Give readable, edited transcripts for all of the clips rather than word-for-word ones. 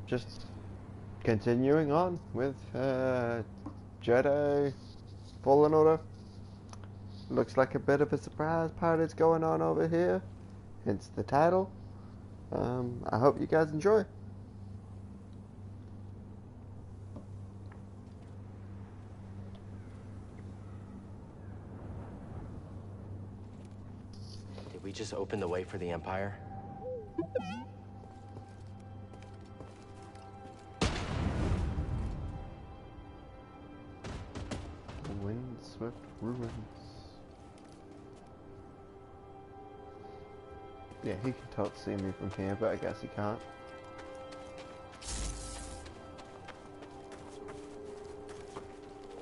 just continuing on with Jedi Fallen Order. Looks like a bit of a surprise party's going on over here, hence the title. I hope you guys enjoy. Did we just open the way for the Empire? Windswept ruins. Yeah, he can totally see me from here, but I guess he can't.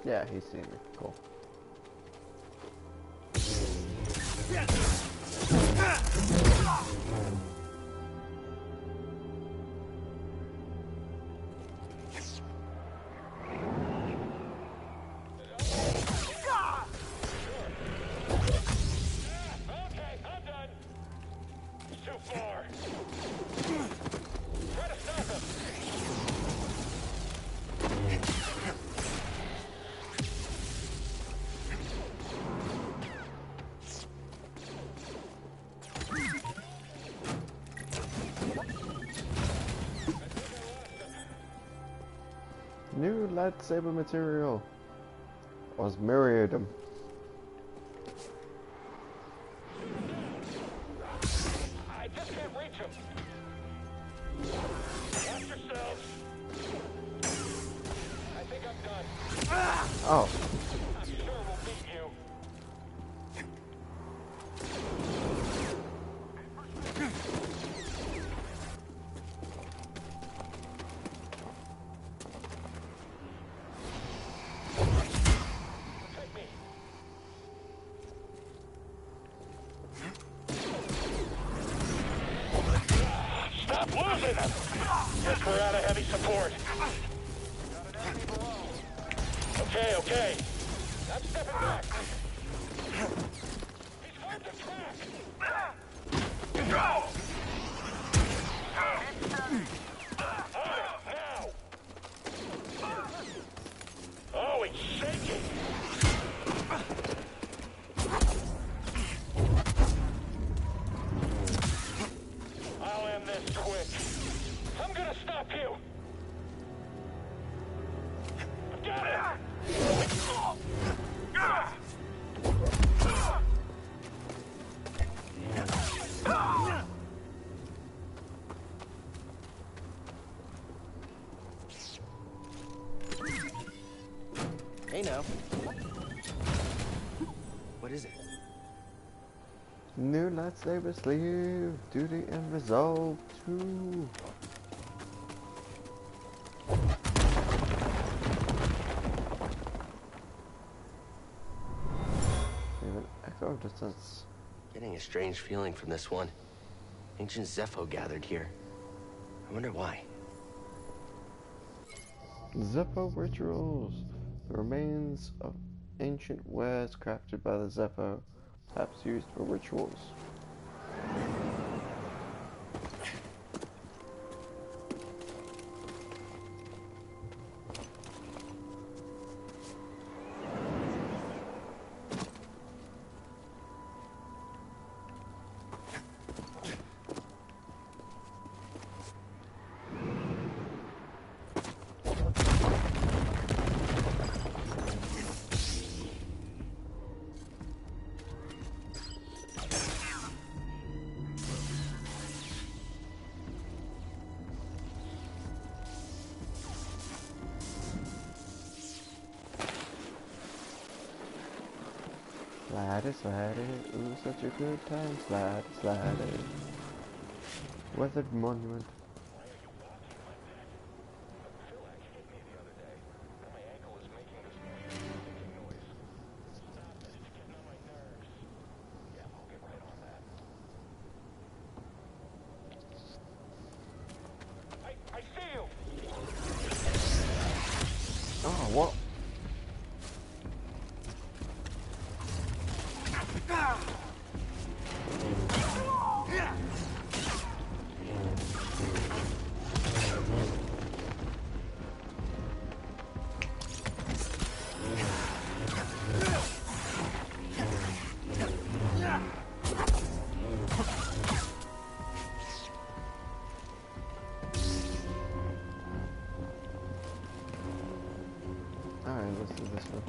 Yeah, he's seen me. Cool. New lightsaber material. Osmirium. I just can't reach him. Watch yourselves. I think I'm done. Oh. I'm sure we'll beat you. Guess we're out of heavy support. Okay, okay. I'm stepping back. He's hard to track. Go! Now! Oh, it's shaking. I'll end this quick. I'm gonna stop you! Got it! Hey now. What is it? New lightsaber sleeve. Duty and resolve 2. Echo distance. Getting a strange feeling from this one. Ancient Zepho gathered here. I wonder why. Zepho rituals. The remains of ancient wares crafted by the Zepho, perhaps used for rituals. Slide it, ooh, such a good time. Slide it. Weathered monument. I see you! Oh, what? Alright, let's do this one.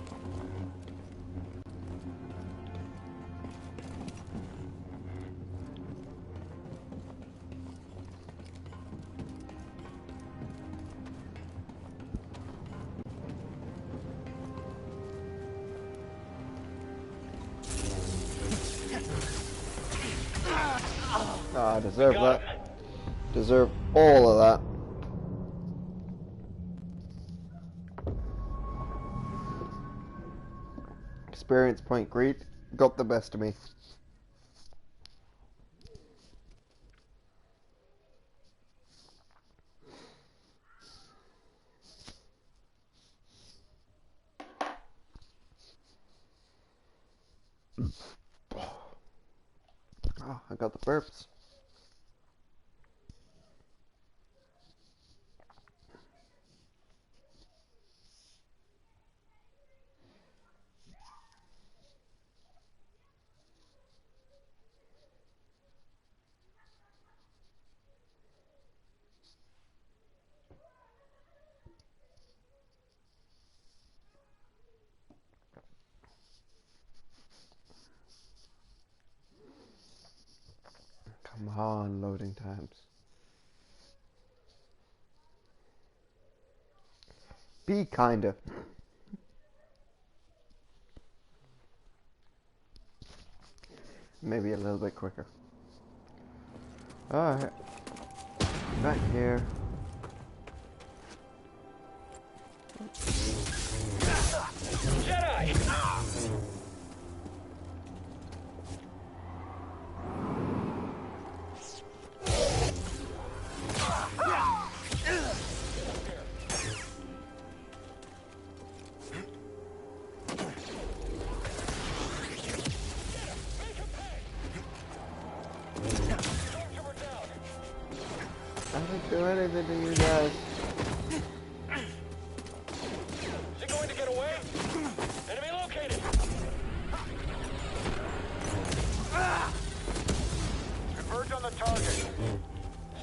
I deserve that. Deserve all of that. Experience point greed got the best of me. Oh, I got the burps. Come on, loading times. Be kinda. Maybe a little bit quicker. Alright. Back here. Jedi! I didn't do anything to you guys. Is he going to get away? Enemy located! Converge on the target.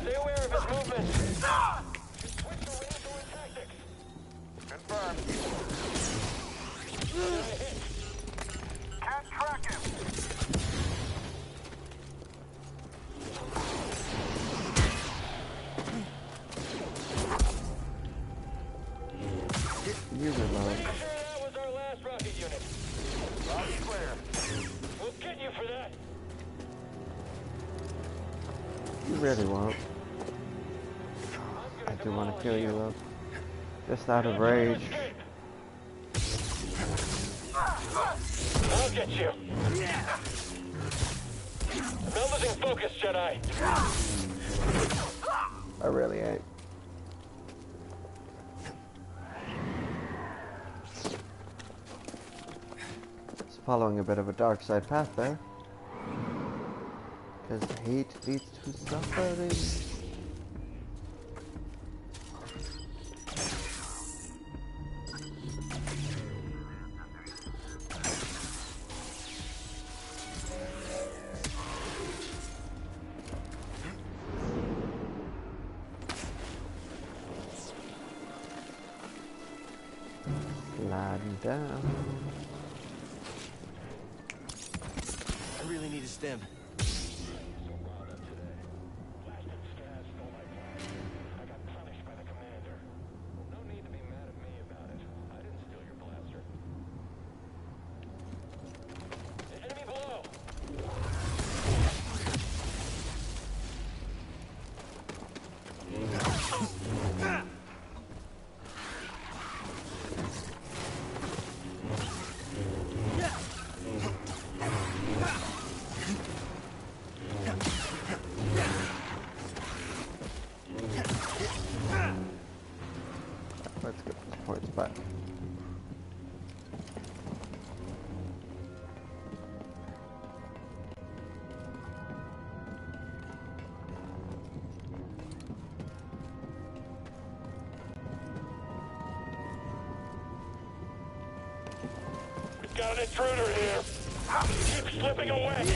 Stay aware of his movement. Switch to range or tactics. Confirmed. Can't track him. You reload. Pretty sure that was our last rocket unit. Lobby clear. We'll get you for that. You really won't. I do want to kill you though. Just out of rage. I'll get you. I'm not losing focus, Jedi. I really ain't. It's following a bit of a dark side path there. Because hate leads to suffering. Sliding down. I really need a stim. Let's get those points back. We've got an intruder here. Keep slipping away.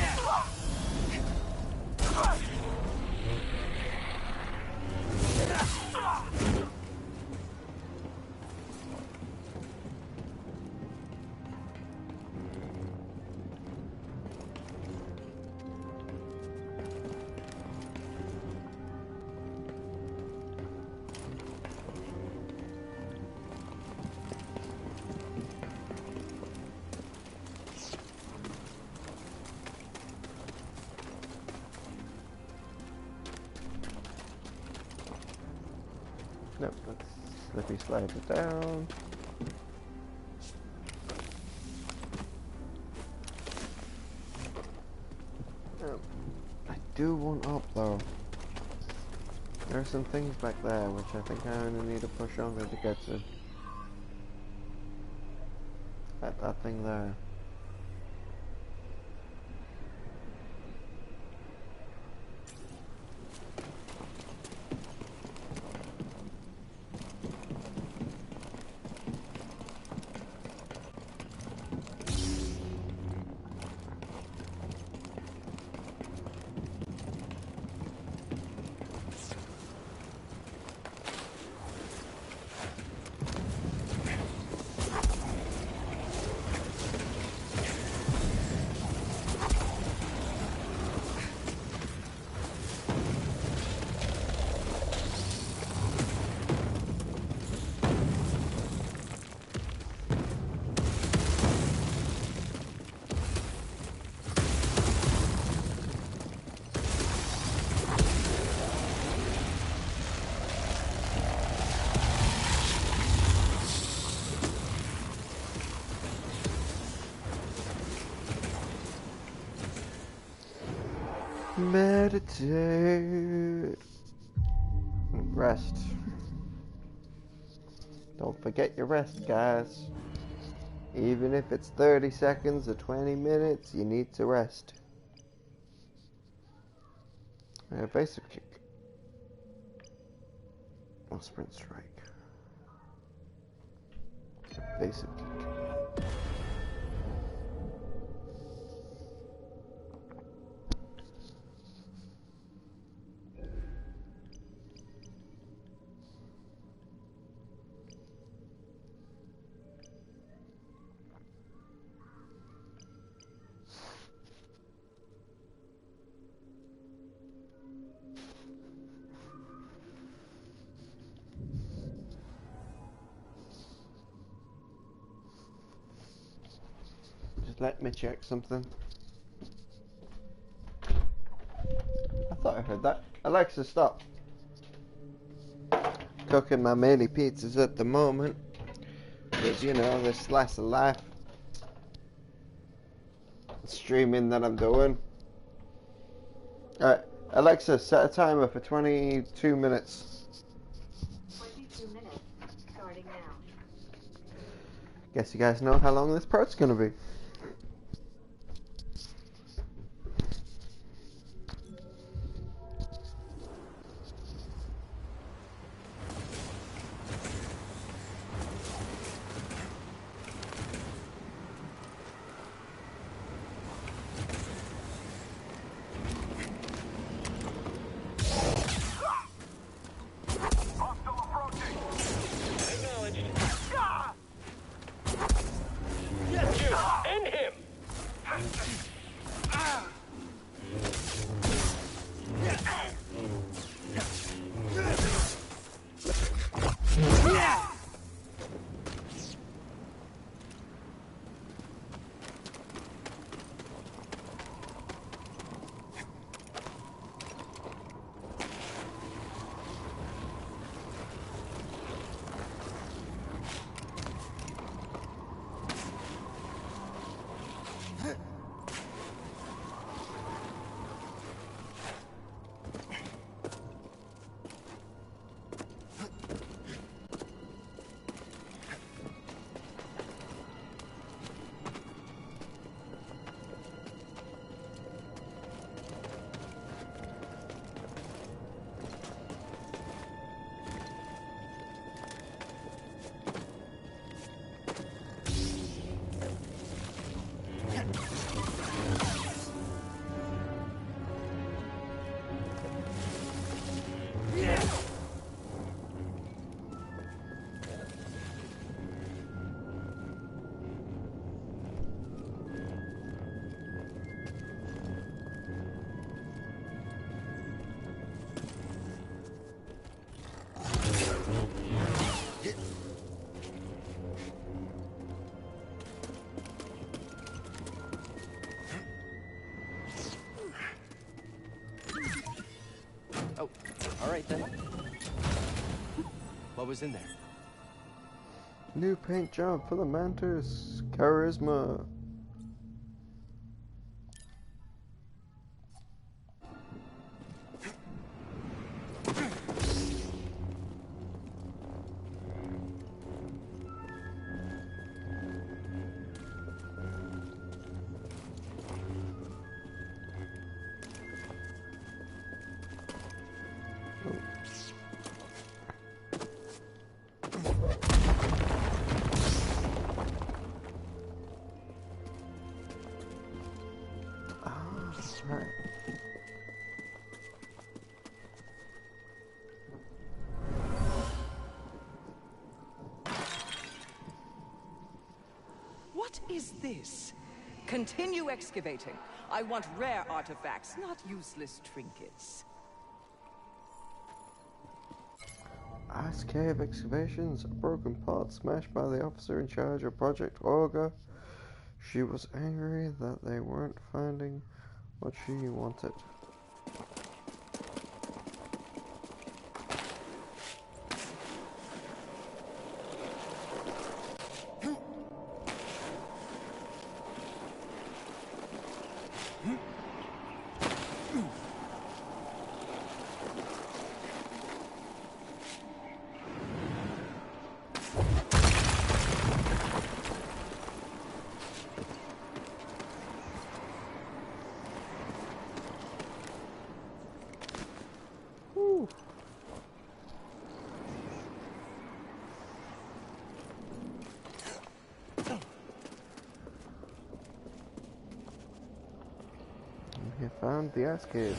Nope, let's slippy slide it down. I do want up though. There are some things back there which I think I only need to push over to get to. Like that thing there. Meditate. Rest. Don't forget your rest, guys. Even if it's 30 seconds or 20 minutes, you need to rest. Basic kick. Or sprint strike. Basic kick. Let me check something. I thought I heard that. Alexa, stop. Cooking my mini pizzas at the moment. Because, you know, this slice of life. Streaming that I'm doing. Alright, Alexa, set a timer for 22 minutes. 22 minutes, starting now. Guess you guys know how long this part's gonna be. What was in there? New paint job for the Mantis. Charisma. Right. What is this? Continue excavating. I want rare artifacts, not useless trinkets. Ice cave excavations. A broken part smashed by the officer in charge of Project Order. She was angry that they weren't finding what she wanted. We found the ice cave.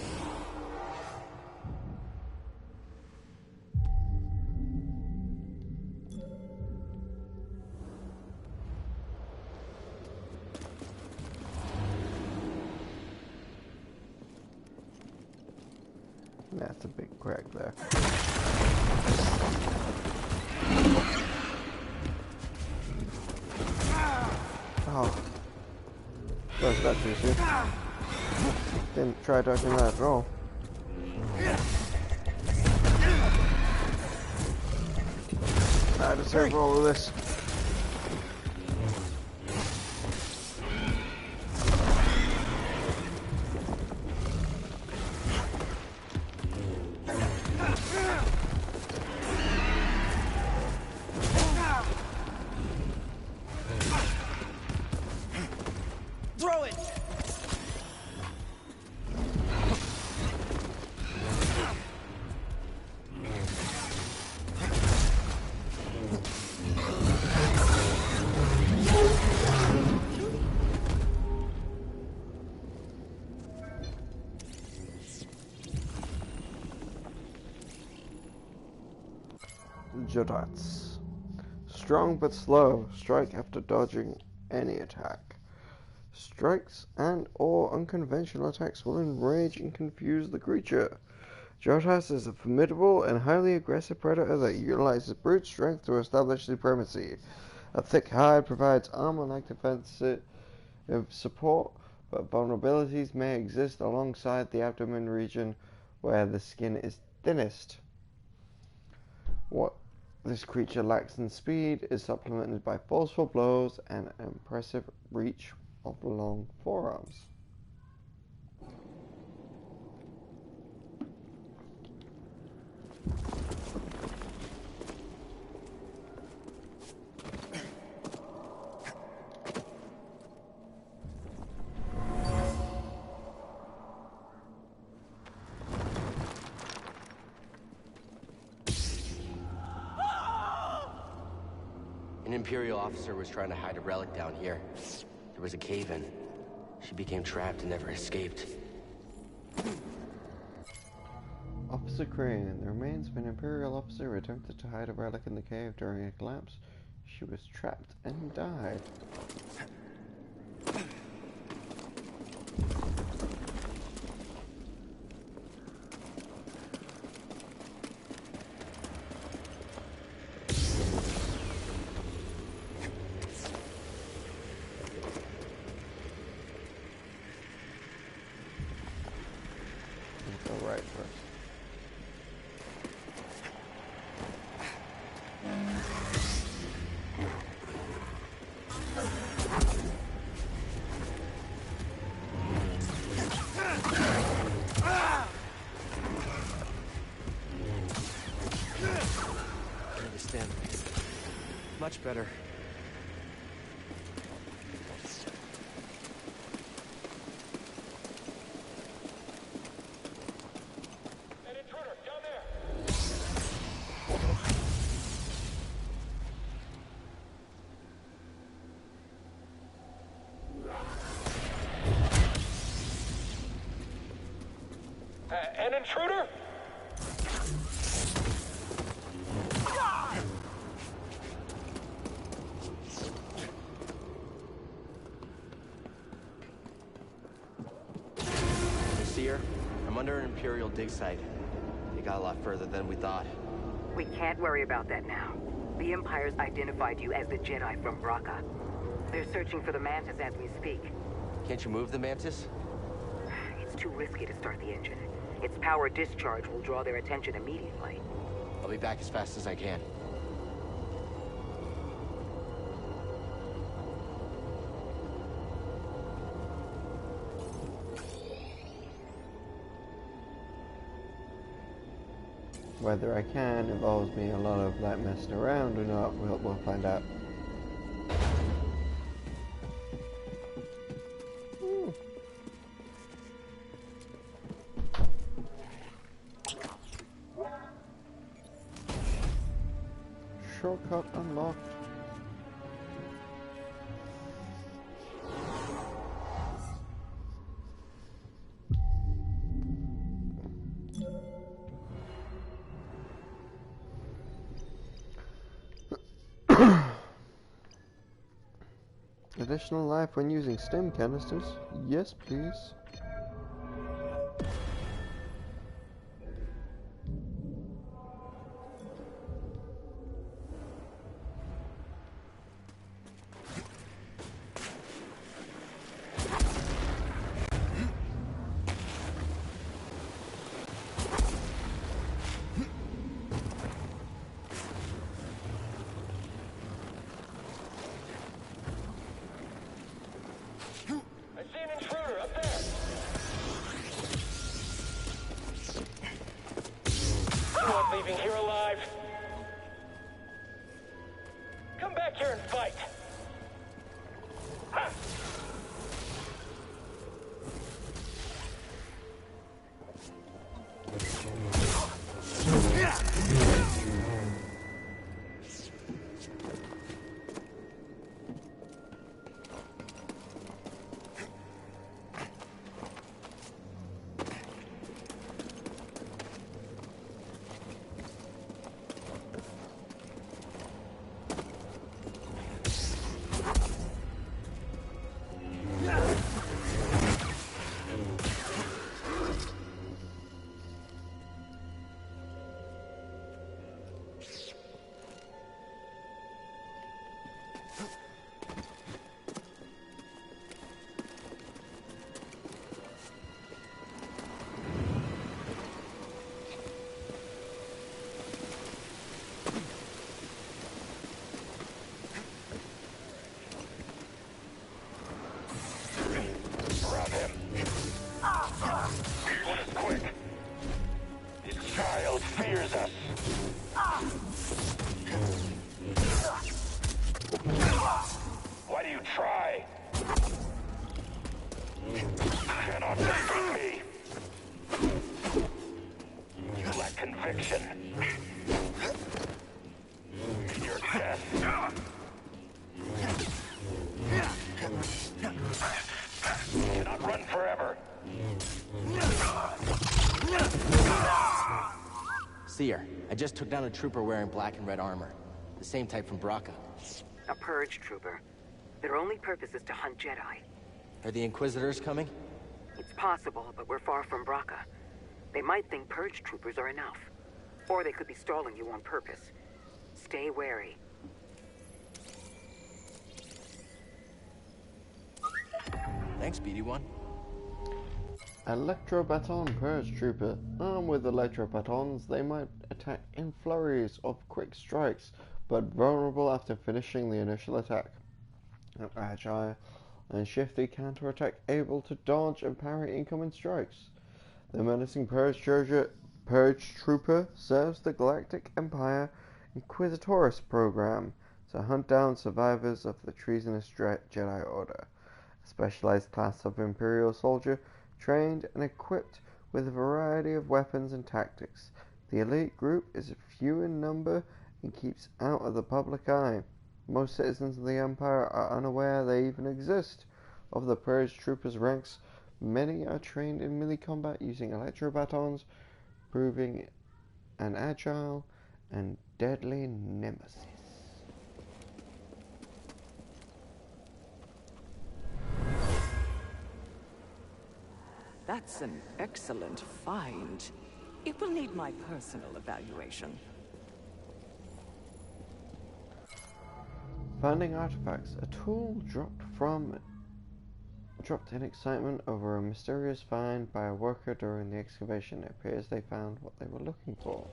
That's a big crack there. Oh. That's that too soon. Didn't try dodging that at all. I deserve all of this. Throw it! Jedi's. Strong but slow, strike after dodging any attack. Strikes and or unconventional attacks will enrage and confuse the creature. Jedi is a formidable and highly aggressive predator that utilizes brute strength to establish supremacy. A thick hide provides armor-like defensive support, but vulnerabilities may exist alongside the abdomen region where the skin is thinnest. What this creature lacks in speed is supplemented by forceful blows and an impressive reach of long forearms. An Imperial officer was trying to hide a relic down here. There was a cave-in. She became trapped and never escaped. Officer Crane. The remains of an Imperial officer who attempted to hide a relic in the cave during a collapse. She was trapped and died. Right first. stim. Much better. An intruder, down there! An intruder? You see her? I'm under an Imperial dig site. They got a lot further than we thought. We can't worry about that now. The Empire's identified you as the Jedi from Bracca. They're searching for the Mantis as we speak. Can't you move the Mantis? It's too risky to start the engine. Its power discharge will draw their attention immediately. I'll be back as fast as I can. Whether I can involves me a lot of like messing around or not, we'll find out. Shortcut unlocked. Additional life when using stim canisters? Yes, please. I see an intruder up there! You aren't leaving here alive! Come back here and fight! Ha! Grab him. One is quick. This child fears us. Why do you try? You cannot defeat me. You lack conviction. Your death. You cannot run forever. See her. I just took down a trooper wearing black and red armor. The same type from Bracca. A purge trooper. Their only purpose is to hunt Jedi. Are the Inquisitors coming? It's possible, but we're far from Bracca. They might think purge troopers are enough. Or they could be stalling you on purpose. Stay wary. Thanks, BD-1. Electrobaton Purge Trooper. Armed with electrobatons, they might attack in flurries of quick strikes, but vulnerable after finishing the initial attack. An agile and shifty counterattack able to dodge and parry incoming strikes. The menacing Purge Trooper serves the Galactic Empire Inquisitors program to hunt down survivors of the treasonous Jedi Order, a specialized class of Imperial soldier trained and equipped with a variety of weapons and tactics. The elite group is few in number and keeps out of the public eye. Most citizens of the Empire are unaware they even exist. Of the purged troopers' ranks, many are trained in melee combat using electro batons, proving an agile and deadly nemesis. That's an excellent find. It will need my personal evaluation. Finding artifacts. A tool dropped in excitement over a mysterious find by a worker during the excavation. It appears they found what they were looking for.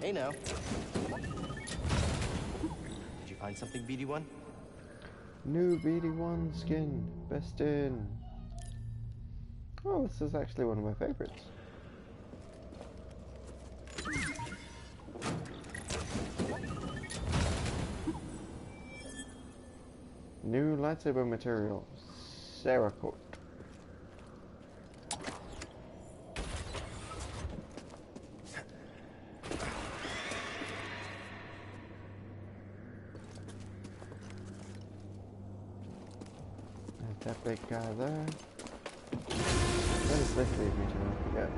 Hey now. Did you find something, BD1? New BD1 skin. Best in. Oh, this is actually one of my favorites. New lightsaber material. Cerakote. That big guy there. Where does this lead me to? I forget.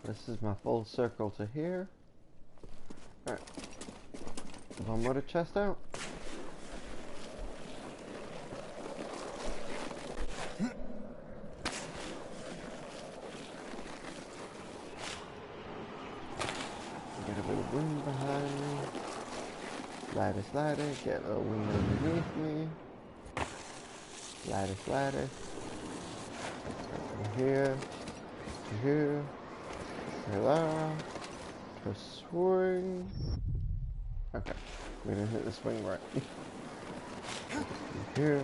This is my full circle to here. Alright. One more to chest out. Get a bit of wind behind me. Slider, slider. Get a little wind underneath me. Slider, slider. From here to here. Hello. To swing. Okay. We didn't hit the swing right. Here.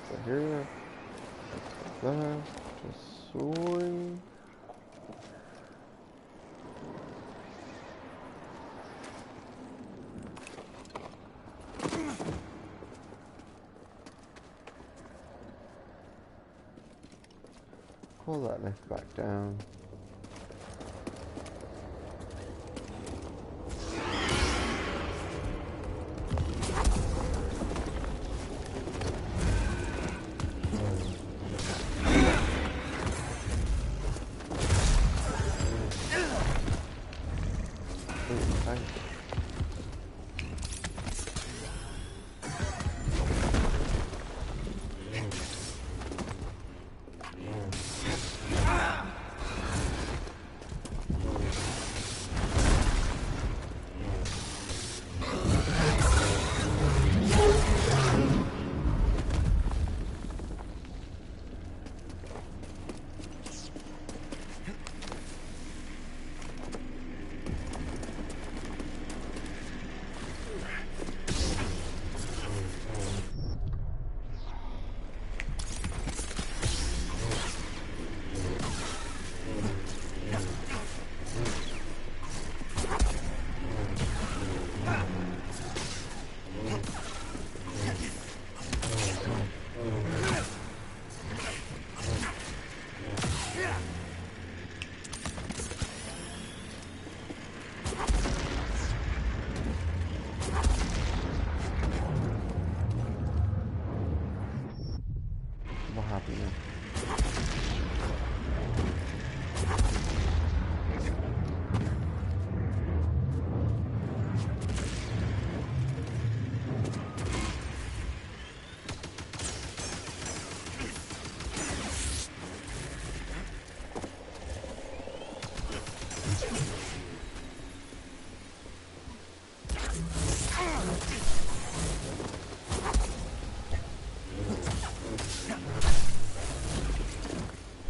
To here. There. To swing. Pull that lift back down. What happened there?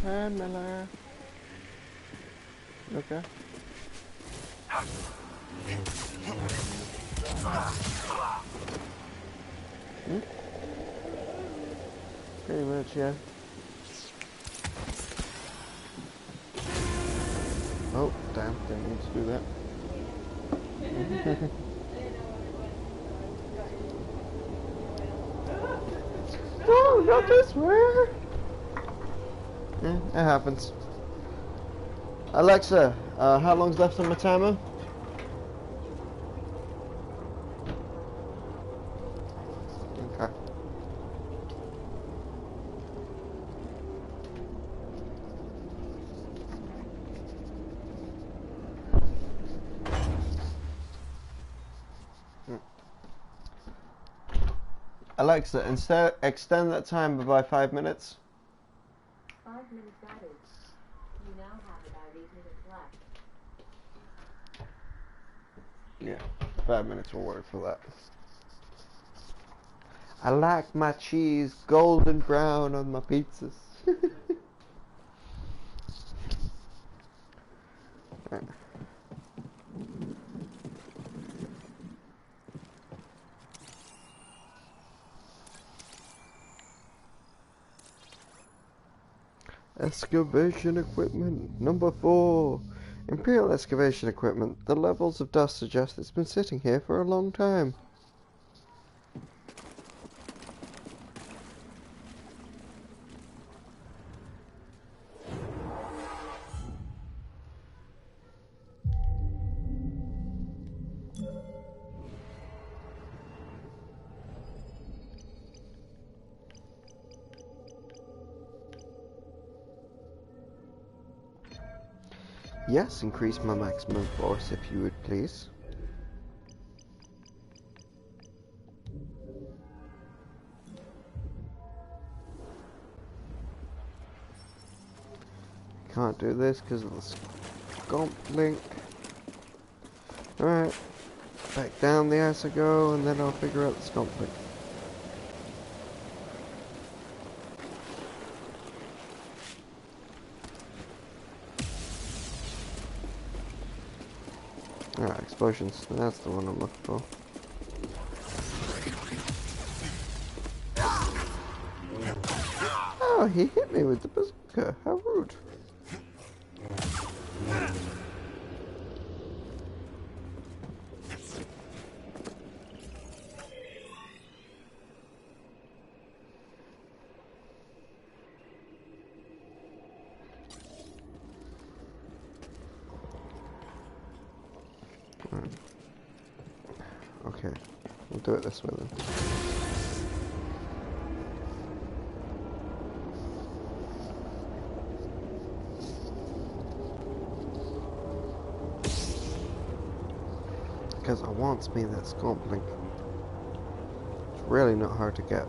Hi, Miller. Okay. Pretty much, yeah. Oh, damn, didn't need to do that. No, not this way! Yeah, it happens. Alexa, how long's left on my timer? Okay. Alexa, instead extend that timer by 5 minutes. 5 minutes added. You now have about 8 minutes left. Yeah, 5 minutes will work for that. I like my cheese golden brown on my pizzas. Right. Excavation equipment number 4. Imperial excavation equipment. The levels of dust suggest it's been sitting here for a long time. Yes, increase my maximum force if you would please. Can't do this because of the scomp link. Alright, back down the ass I go and then I'll figure out the scomp link. Alright, explosions. That's the one I'm looking for. Oh, he hit me with the bazooka. How rude. Right. Okay, we'll do it this way then. Because I want me that scomp link. It's really not hard to get.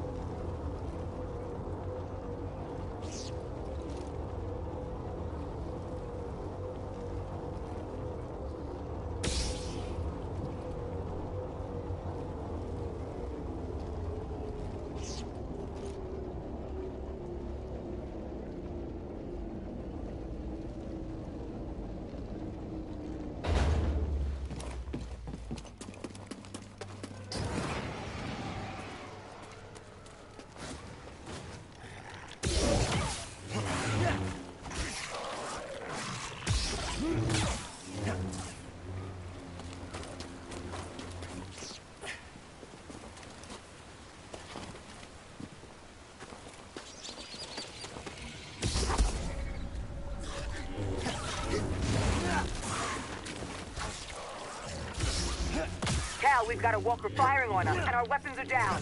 Cal, we've got a walker firing on us, and our weapons are down.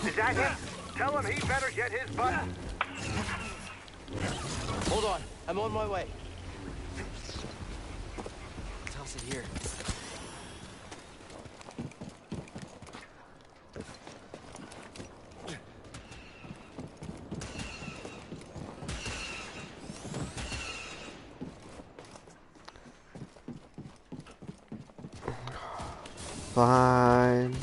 Is that him? Tell him he better get his butt. Hold on, I'm on my way. Toss it here. Fine.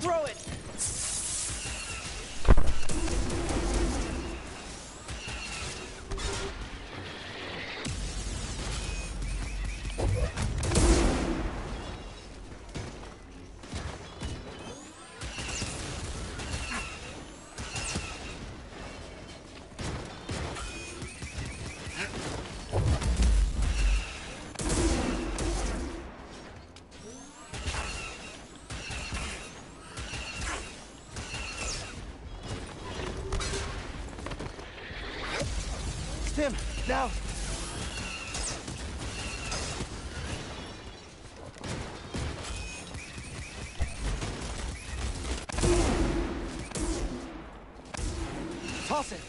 Throw it! Tim, now! Toss it!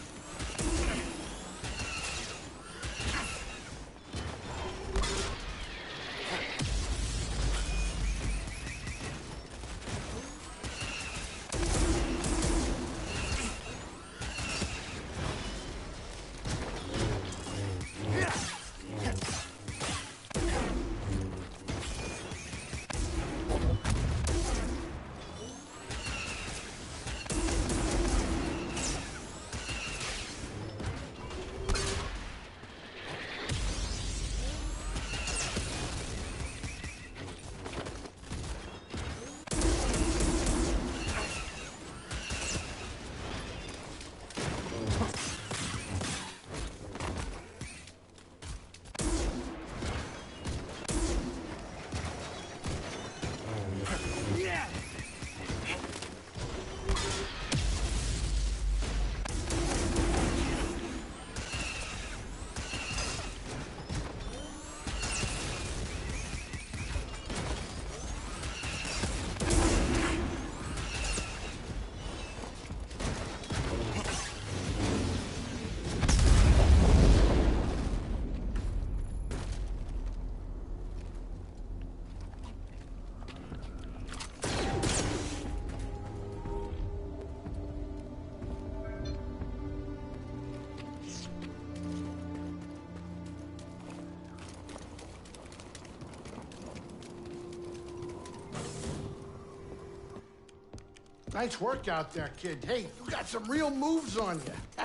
Nice work out there, kid. Hey, you got some real moves on you.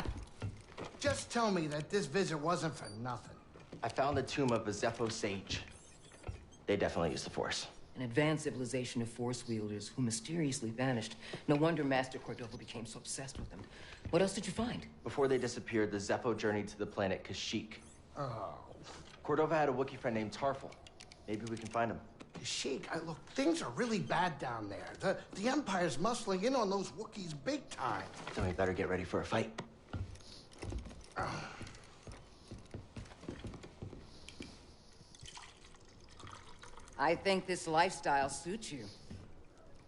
Just tell me that this visit wasn't for nothing. I found the tomb of a Zeppo sage. They definitely used the Force. An advanced civilization of Force wielders who mysteriously vanished. No wonder Master Cordova became so obsessed with them. What else did you find? Before they disappeared, the Zeppo journeyed to the planet Kashyyyk. Oh. Cordova had a Wookiee friend named Tarful. Maybe we can find him. Sheik, look, things are really bad down there. The Empire's muscling in on those Wookiees big time. Then we better get ready for a fight. I think this lifestyle suits you.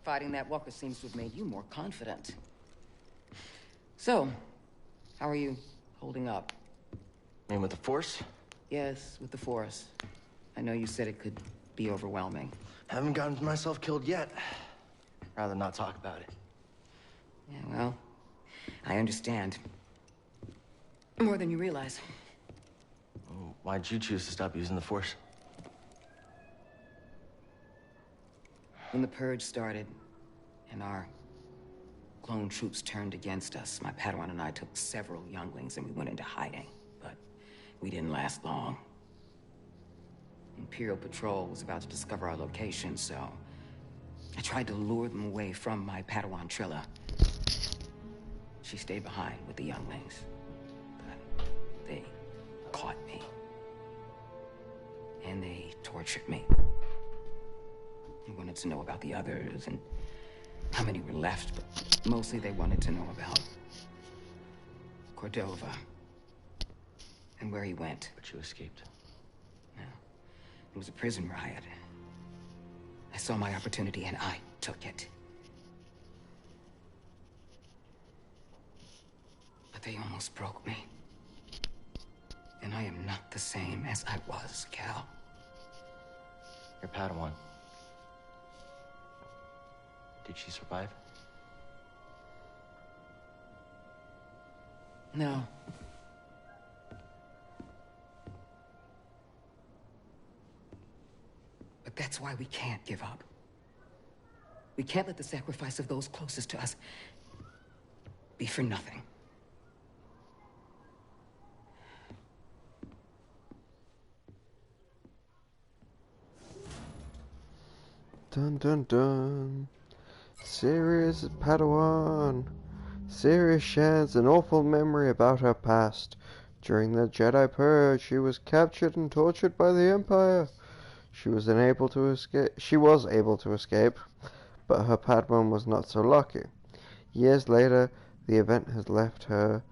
Fighting that walker seems to have made you more confident. So, how are you holding up? I mean, with the Force? Yes, with the Force. I know you said it could be overwhelming. Haven't gotten myself killed yet. Rather not talk about it. Yeah, well, I understand. More than you realize. Why'd you choose to stop using the Force? When the Purge started, and our clone troops turned against us, my Padawan and I took several younglings and we went into hiding. But we didn't last long. Imperial Patrol was about to discover our location, so I tried to lure them away from my Padawan Trilla. She stayed behind with the younglings, but they caught me. And they tortured me. He wanted to know about the others and how many were left, but mostly they wanted to know about Cordova and where he went. But you escaped. No, it was a prison riot. I saw my opportunity and I took it. But they almost broke me. And I am not the same as I was, Cal. Your Padawan. Did she survive? No. But that's why we can't give up. We can't let the sacrifice of those closest to us be for nothing. Dun dun dun. Sirius Padawan. Sirius shares an awful memory about her past. During the Jedi Purge, she was captured and tortured by the Empire. She was able to escape, but her Padawan was not so lucky. Years later, the event has left her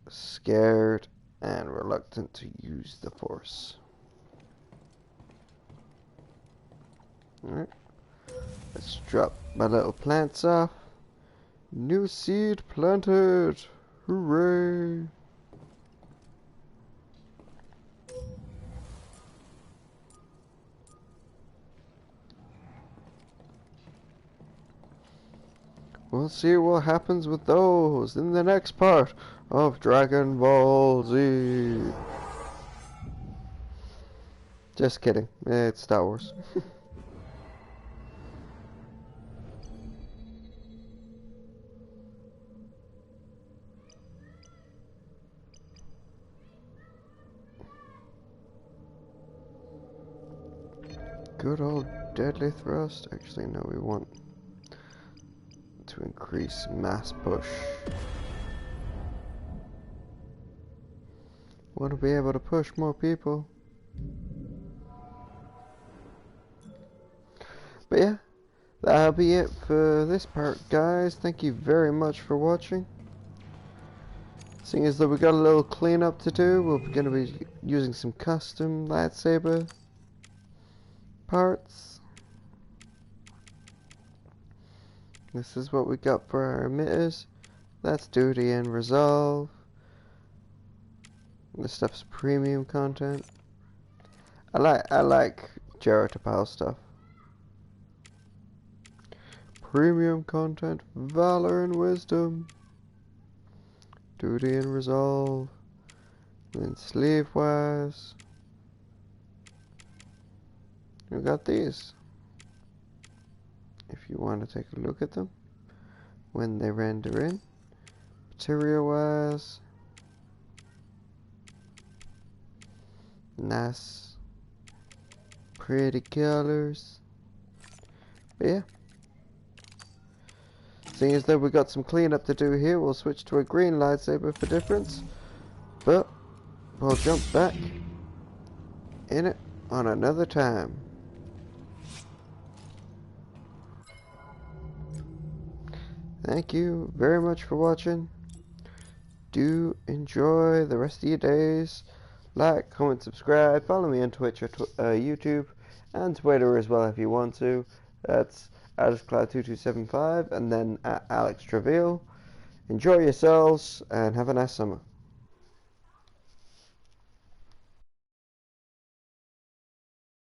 scared and reluctant to use the Force. Alright. Let's drop my little plants off. New seed planted! Hooray! We'll see what happens with those in the next part of Dragon Ball Z. Just kidding. It's Star Wars. Good old deadly thrust. Actually, no, we want to increase mass push. Want to be able to push more people. But yeah, that'll be it for this part, guys. Thank you very much for watching. Seeing as though we got a little cleanup to do, we're going to be using some custom lightsaber parts. This is what we got for our emitters. That's duty and resolve. This stuff's premium content. I like Jarrett Tapal stuff. Premium content, valor and wisdom. Duty and resolve. And then sleeve wise. We got these. If you want to take a look at them when they render in. Material wise. Nice. Pretty colors. But yeah. Seeing as though we got some cleanup to do here, we'll switch to a green lightsaber for difference. But we'll jump back in it on another time. Thank you very much for watching. Do enjoy the rest of your days. Like, comment, subscribe. Follow me on Twitch or YouTube and Twitter as well if you want to. That's AlexCloud2275 and then at Alex Travail. Enjoy yourselves and have a nice summer.